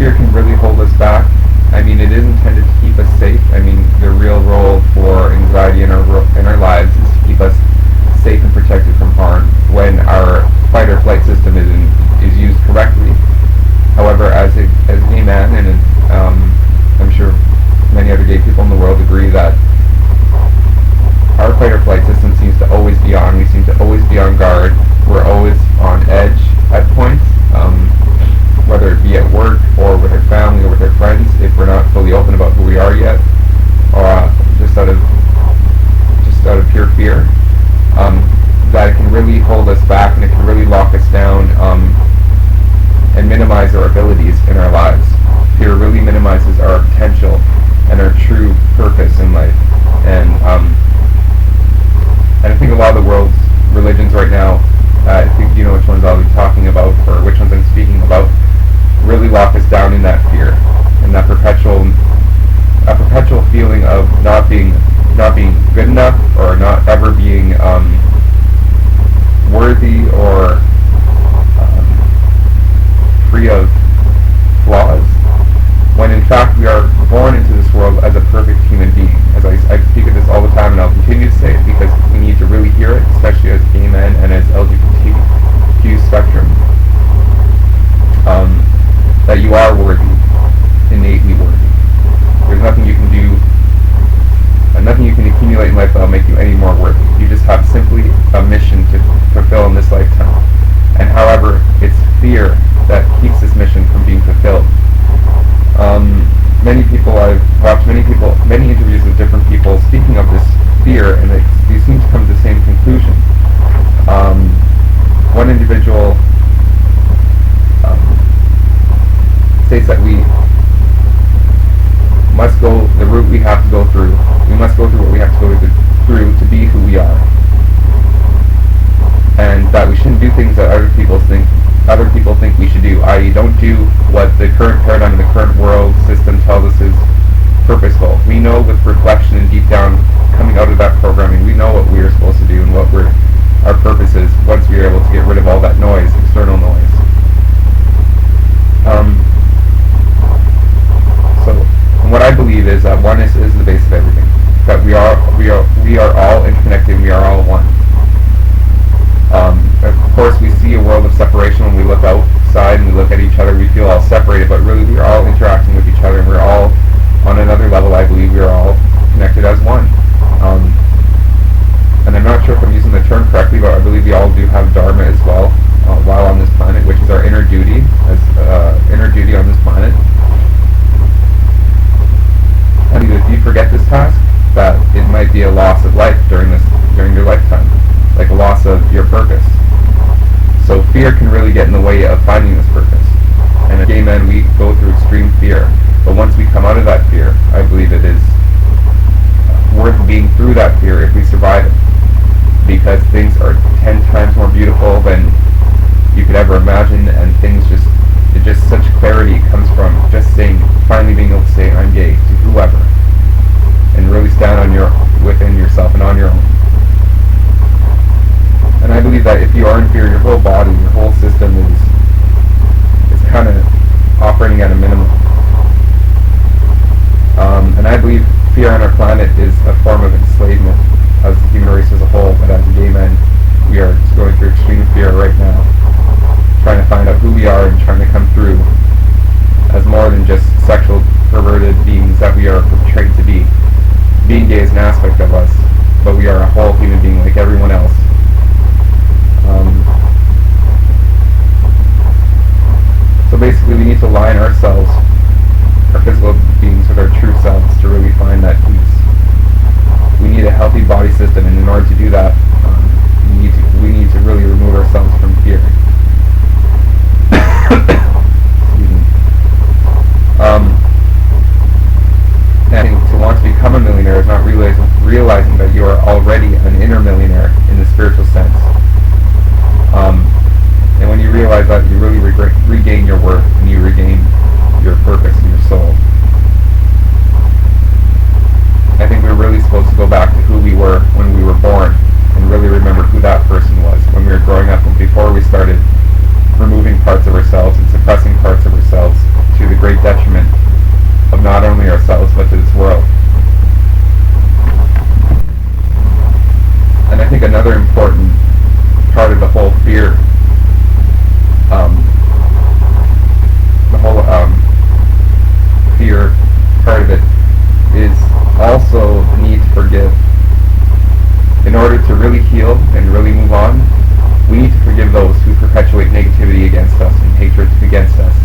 fear can really hold us back. I mean, it is intended to keep us safe. I mean, the real role for anxiety in our lives is to keep us safe and protected from harm when our fight or flight system is used correctly. However, as a gay man, and I'm sure many other gay people in the world agree that our fight or flight system seems to always be on. We seem to always be on guard. We're always on edge at points, whether it be at work or with our family or with our friends, if we're not fully open about who we are yet, or just out of pure fear. That it can really hold us back and it can really lock us down and minimize our abilities in our lives. Fear really minimizes our potential and our true purpose in life. And I think a lot of the world's religions right now, I think you know which ones I'll be talking about or which ones I'm speaking about, really lock us down in that fear and that perpetual feeling of not being good enough or not ever being worthy or free of flaws, when in fact we are born into this world as a perfect human being. As I speak of this all the time, and I'll continue to say it because we need to really hear it, especially as gay men and as LGBTQ spectrum, that you are worthy, innately worthy. There's nothing you can do, nothing you can accumulate in life that will make you any more worthy. You just have simply a mission to fulfill in this lifetime. And however, it's fear that keeps this mission from being fulfilled. I've watched many interviews with different people speaking of this fear, and they seem to come to the same conclusion. One individual states that we must go the route we have to go through. We must go through what we have to go through to be who we are. And that we shouldn't do things that other people think we should do, i.e. don't do what the current paradigm in the current world system tells us is purposeful. We know with reflection and deep down coming out of that programming, we know what we are supposed to do and what our purpose is once we are able to get rid of all that noise, external noise. So what I believe is that oneness is the base of everything. That we are all interconnected and we are all one. Of course, we see a world of separation when we look outside and we look at each other. We feel all separated, but really we are all interacting with each other, and we're all, on another level, I believe we are all connected as one. And I'm not sure if I'm using the term correctly, but I believe we all do have dharma as well while on this planet, which is our inner duty on this planet. And if you forget this task, that it might be a loss of life during your lifetime, like a loss of your purpose. So fear can really get in the way of finding this purpose. And as gay men, we go through extreme fear. But once we come out of that fear, I believe it is worth being through that fear if we survive it. Because things are 10 times more beautiful than you could ever imagine, and just such clarity comes from just finally being able to say, I'm gay, to whoever. And really stand within yourself and on your own. And I believe that if you are in fear, your whole body, your whole system is kind of operating at a minimum. And I believe fear on our planet is a form of enslavement as the human race as a whole, but as gay men, we are going through extreme fear right now, trying to find out who we are and trying to come through as more than just sexual perverted beings that we are portrayed to be. Being gay is an aspect of us, but we are a whole human being like everyone else. So basically we need to align ourselves, our physical beings, with our true selves to really find that peace. We need a healthy body system, and in order to do that, we need to really remove ourselves from fear. Excuse me. And to want to become a millionaire is not realizing that you are already an inner millionaire in the spiritual sense. And when you realize that, you really regain your worth and you regain your purpose and your soul. I think we're really supposed to go back to who we were when we were born and really order to really heal and really move on, we need to forgive those who perpetuate negativity against us and hatred against us.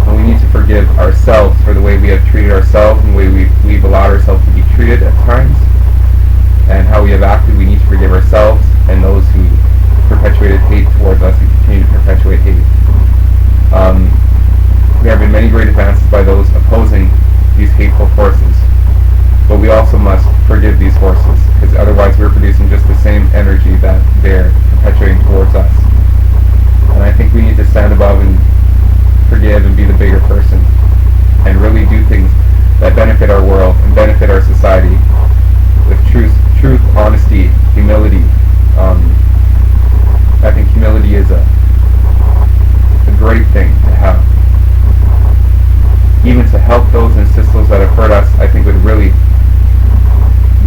And we need to forgive ourselves for the way we have treated ourselves and the way we've allowed ourselves to be treated at times, and how we have acted. We need to forgive ourselves and those who perpetuated hate towards us and continue to perpetuate hate. There have been many great advances by those opposing these hateful forces, but we also must forgive these forces, because otherwise we're producing just the same energy that they're perpetuating towards us. And I think we need to stand above and forgive and be the bigger person, and really do things that benefit our world and benefit our society with truth, honesty, humility. I think humility is a great thing to have. Even to help those and assist those that have hurt us, I think would really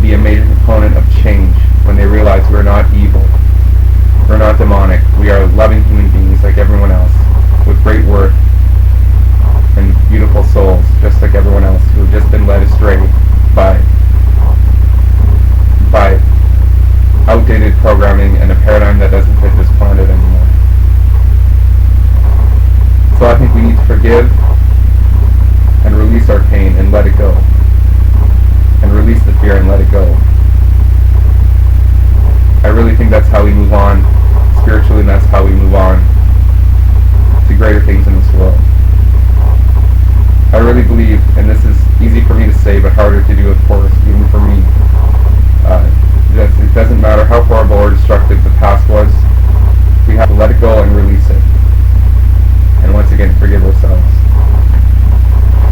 be a major component of change when they realize we're not evil, we're not demonic, we are loving human beings like everyone else, with great worth and beautiful souls, just like everyone else, who have just been led astray by outdated programming and a paradigm that doesn't fit this planet anymore. So I think we need to forgive and release our pain and let it go. And release the fear and let it go. I really think that's how we move on spiritually, and that's how we move on to greater things in this world. I really believe, and this is easy for me to say, but harder to do, of course, even for me, that it doesn't matter how horrible or destructive the past was, we have to let it go and release it. And once again, forgive ourselves.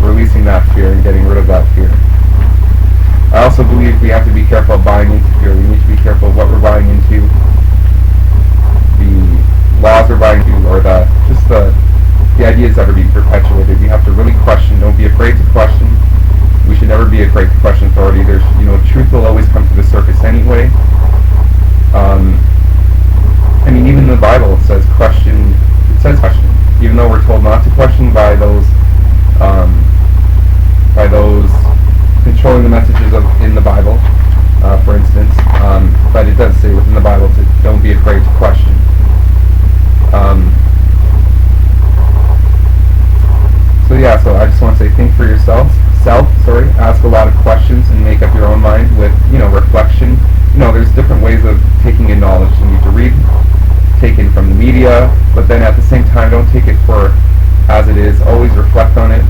Releasing that fear and getting rid of that fear. I also believe we have to be careful of buying into fear. We need to be careful of what we're buying into, the laws we're buying into, or the ideas that are being perpetuated. We have to really question. Don't be afraid to question. We should never be afraid to question authority. Truth will always come to the surface anyway. Even in the Bible it says question. It says question, even though we're told not to question by those controlling the messages in the Bible, for instance. But it does say within the Bible to don't be afraid to question. So I just want to say, think for yourself. Ask a lot of questions and make up your own mind with, reflection. There's different ways of taking in knowledge. You need to read, take in from the media, but then at the same time, don't take it for as it is. Always reflect on it.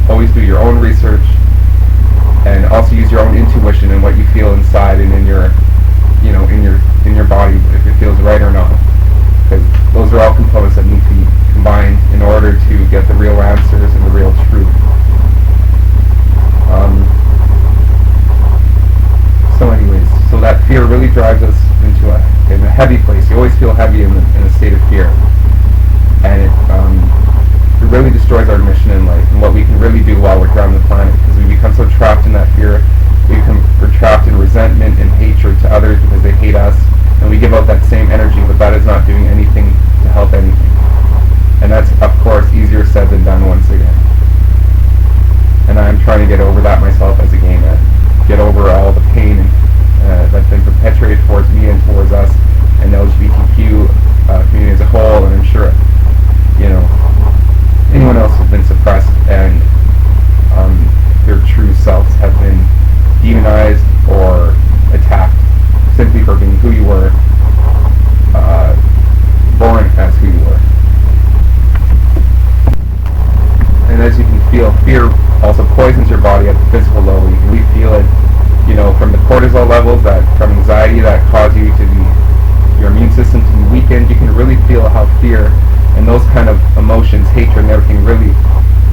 Always do your own research, and also use your own intuition and what you feel inside and in your body, if it feels right or not. Because those are all components that need to be combined in order to get the real answers and the real truth. So that fear really drives us into a heavy place. You always feel heavy in a state of fear, and it really destroys our mission in life and what we can really do while we're here on the planet, because we become so trapped in that fear. We're trapped in resentment and hatred to others because they hate us, and we give out that same energy, but that is not doing anything to help anything. And that's, of course, easier said than done once again. And I'm trying to get over that myself as a gay man. Get over all the pain that's been perpetuated towards me and towards us and the LGBTQ community as a whole, and I'm sure, anyone else who's been suppressed and their true selves have been demonized or attacked simply for being who you were, born as who you were. And as you can feel, fear also poisons your body at the physical level. You can really feel it, from the cortisol levels, from anxiety that cause you to be, your immune system to be weakened. You can really feel how fear and those kind of emotions, hatred and everything, really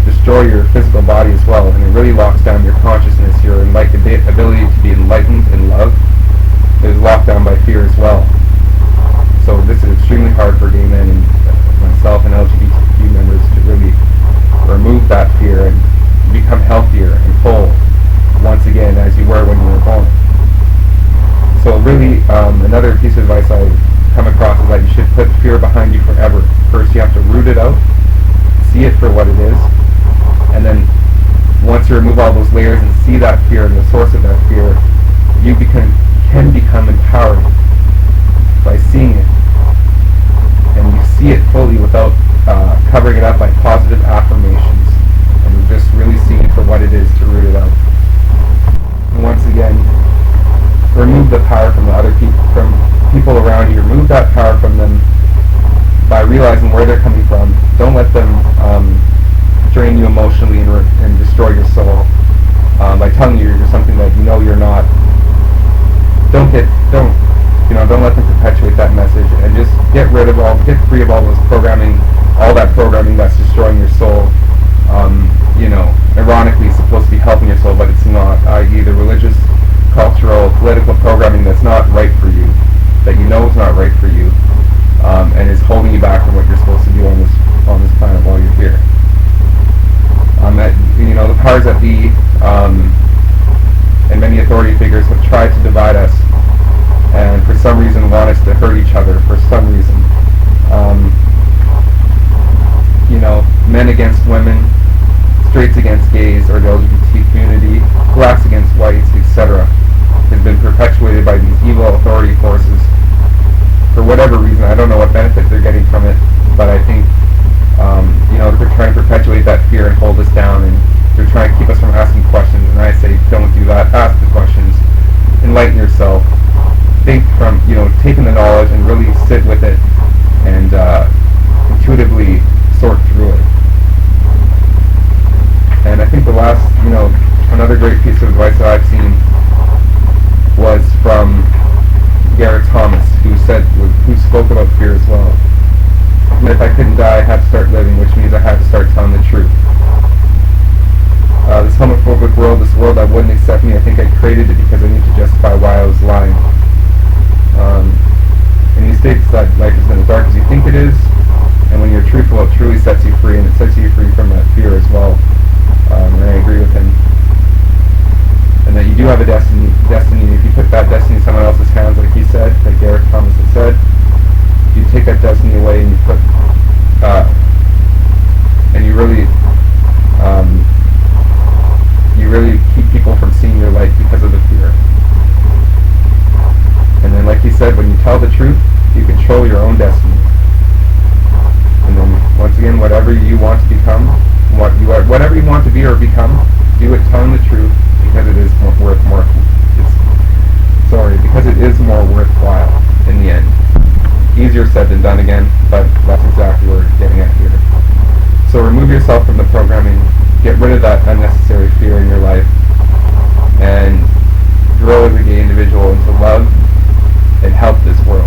destroy your physical body as well. And it really locks down your consciousness, your ability to be enlightened and love is locked down by fear as well. So this is extremely hard for gay men and myself and LGBTQ members to really remove that fear and become healthier and whole once again as you were when you were born. So really, another piece of advice I come across is that you should put fear behind you forever. First you have to root it out, see it for what it is, and then once you remove all those layers and see that fear and the source of that fear, you can can become empowered by seeing it. And you see it fully without covering it up by positive affirmations. And you're just really seeing it for what it is to root it out. And once again, remove the power from the other people, from people around you. Remove that power from them by realizing where they're coming from. Don't let them drain you emotionally and destroy your soul by telling you you're something that you know you're not. Don't let them perpetuate that message, and just get free of all those programming, all that programming that's destroying your soul. Ironically, it's supposed to be helping your soul, but it's not. I.e., the religious, cultural, political programming that's not right for you, that you know is not right for you, and is holding you back from what you're supposed to do on this planet while you're here. The powers that be and many authority figures have tried to divide us, and for some reason want us to hurt each other. For some reason, men against women, straights against gays or the LGBT community, blacks against whites, etc., has been perpetuated by these evil authority forces for whatever reason. I don't know what benefit they're getting from it, but I think they're trying to perpetuate that fear and hold us down, and they're trying to keep us from asking questions. And I say, don't do that. Ask the questions. Enlighten yourself. Think from taking the knowledge and really sit with it and intuitively sort through it. And I think the last, another great piece of advice that I've seen was from Garrett Thomas, who spoke about fear as well. And if I couldn't die, I had to start living, which means I had to start telling the truth. This homophobic world, this world that wouldn't accept me, I think I created it because I need to justify why I was lying. And he states that life isn't as dark as you think it is, and when you're truthful, it truly sets you free, and it sets you free from that fear as well. And I agree with him. And that you do have a destiny. If you put that destiny in someone else's hands, like he said, like Garrett Thomas had said, you take that destiny away and you put, and you really keep people from seeing your light because of the fear. And then, like he said, when you tell the truth, you control your own destiny. And then, once again, whatever you want to become, whatever you want to be or become, do it telling the truth because it is because it is more worthwhile in the end. Easier said than done again, but that's exactly what we're getting at here. So remove yourself from the programming, get rid of that unnecessary fear in your life, and grow as a gay individual into love and help this world.